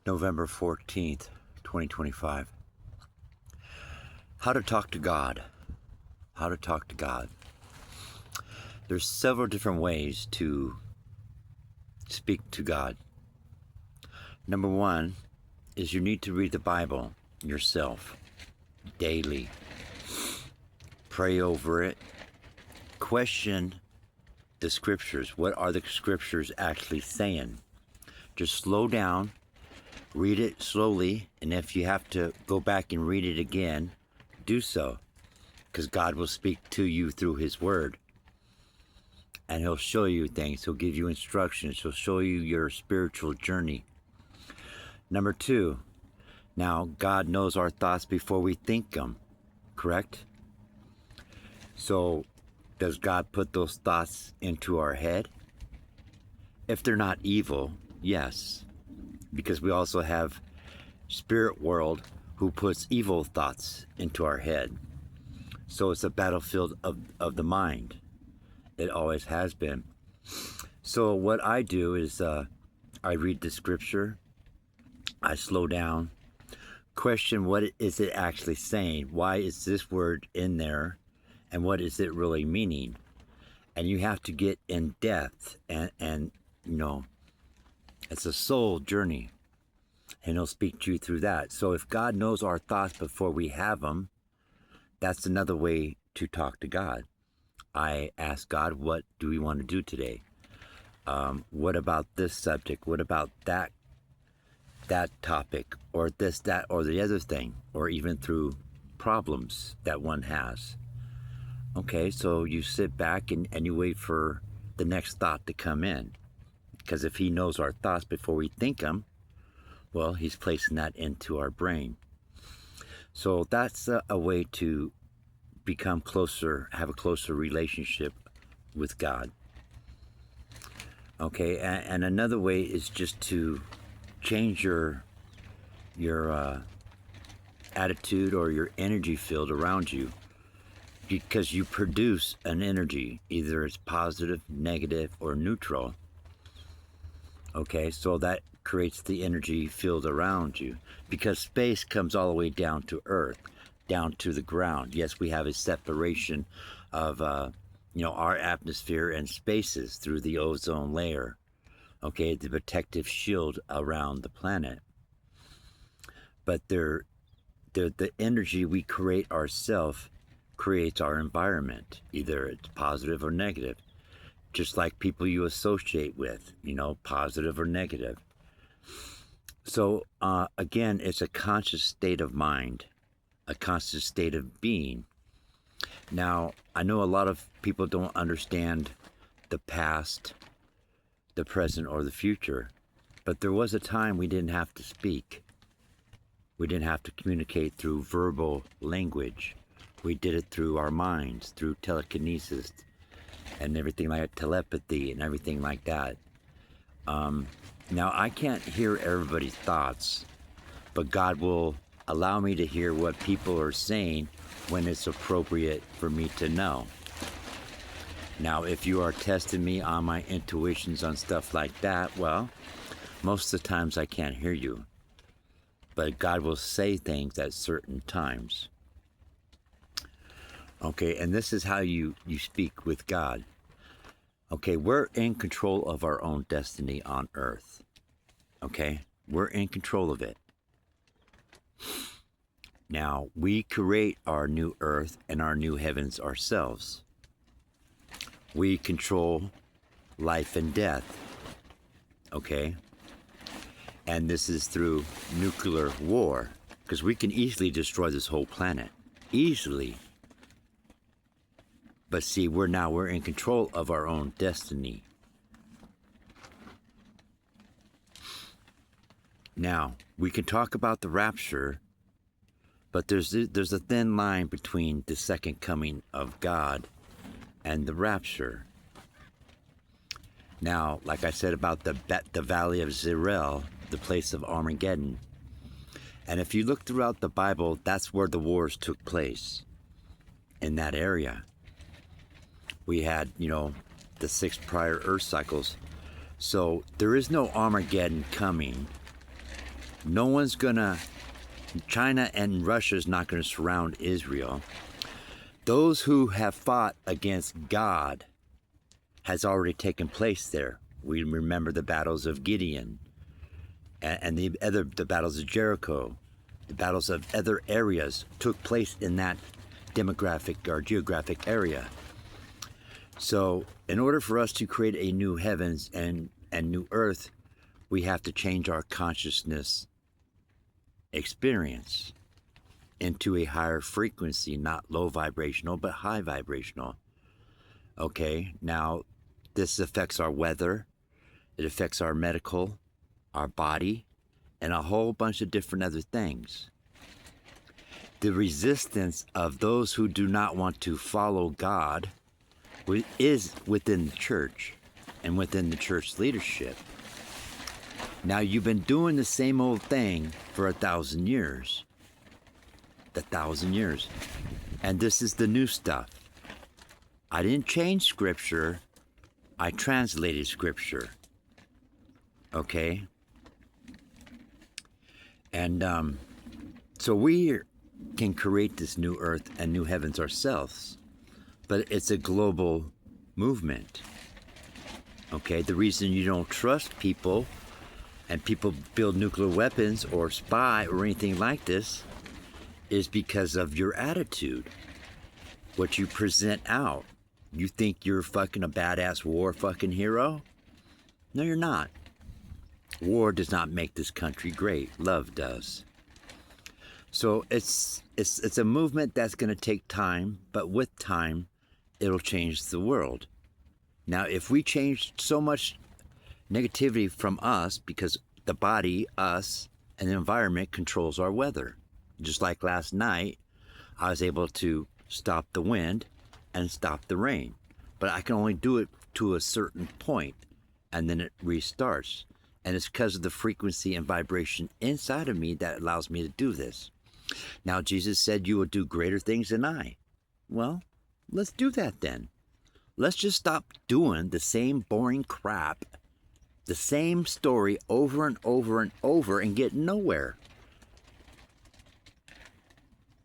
November 14th, 2025. How to talk to God. How to talk to God. There's several different ways to speak to God. Number one is you need to read the Bible yourself daily. Pray over it. Question the scriptures. What are the scriptures actually saying? Just slow down. Read it slowly, and if you have to go back and read it again, do so, because God will speak to you through His Word, and He'll show you things. He'll give you instructions. He'll show you your spiritual journey. Number two, now God knows our thoughts before we think them, correct? So does God put those thoughts into our head? If they're not evil, yes. Because we also have spirit world who puts evil thoughts into our head. So it's a battlefield of the mind. It always has been. So what I do is I read the scripture, I slow down, question what is it actually saying? Why is this word in there? And what is it really meaning? And you have to get in depth and you know, it's a soul journey, and He'll speak to you through that. So if God knows our thoughts before we have them, that's another way to talk to God. I ask God, what do we want to do today? What about this subject? What about that topic? Or this, that, or the other thing? Or even through problems that one has. Okay, so you sit back and you wait for the next thought to come in. Because if He knows our thoughts before we think them, well, He's placing that into our brain. So that's a way to become closer, have a closer relationship with God. Okay, and another way is just to change your attitude or your energy field around you, because you produce an energy, either it's positive, negative, or neutral. Okay, so that creates the energy field around you, because space comes all the way down to Earth, down to the ground. Yes, we have a separation of, our atmosphere and spaces through the ozone layer. Okay, the protective shield around the planet. But the energy we create ourselves creates our environment, either it's positive or negative. Just like people you associate with, positive or negative. So again, it's a conscious state of mind, a conscious state of being. Now, I know a lot of people don't understand the past, the present, or the future, but there was a time we didn't have to speak. We didn't have to communicate through verbal language. We did it through our minds, through telekinesis, and everything like telepathy and everything like that. Now, I can't hear everybody's thoughts, but God will allow me to hear what people are saying when it's appropriate for me to know. Now, if you are testing me on my intuitions on stuff like that, well, most of the times I can't hear you. But God will say things at certain times. Okay, and this is how you speak with God. Okay, we're in control of our own destiny on earth. Okay, we're in control of it. Now, we create our new earth and our new heavens ourselves. We control life and death. Okay? And this is through nuclear war, because we can easily destroy this whole planet. Easily. But see, we're in control of our own destiny. Now, we can talk about the rapture, but there's a thin line between the second coming of God and the rapture. Now, like I said about the Valley of Zerel, the place of Armageddon, and if you look throughout the Bible, that's where the wars took place, in that area. We had, the 6 prior Earth cycles. So there is no Armageddon coming No one's gonna, China and Russia's not gonna surround Israel. Those who have fought against God has already taken place there. We remember the battles of Gideon and the battles of Jericho. The battles of other areas took place in that demographic or geographic area. So in order for us to create a new heavens and new earth, we have to change our consciousness experience into a higher frequency, not low vibrational, but high vibrational. Okay, now this affects our weather, it affects our medical, our body, and a whole bunch of different other things. The resistance of those who do not want to follow God is within the church and within the church leadership. Now, you've been doing the same old thing for 1,000 years. 1,000 years. And this is the new stuff. I didn't change scripture. I translated scripture. Okay? And so we can create this new earth and new heavens ourselves. But it's a global movement. Okay? The reason you don't trust people and people build nuclear weapons or spy or anything like this is because of your attitude, what you present out. You think you're fucking a badass war fucking hero? No, you're not. War does not make this country great. Love does. So it's a movement that's going to take time, but with time, it'll change the world. Now, if we change so much negativity from us, because the body, us, and the environment controls our weather. Just like last night, I was able to stop the wind and stop the rain. But I can only do it to a certain point, and then it restarts. And it's because of the frequency and vibration inside of me that allows me to do this. Now, Jesus said, you will do greater things than I. Well, let's do that then. Let's just stop doing the same boring crap, the same story over and over and over and get nowhere.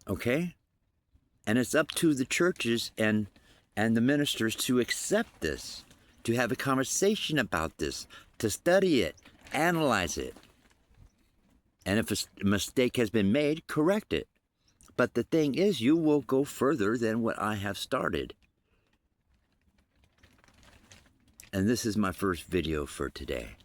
Okay? And it's up to the churches and the ministers to accept this, to have a conversation about this, to study it, analyze it. And if a mistake has been made, correct it. But the thing is, you will go further than what I have started. And this is my first video for today.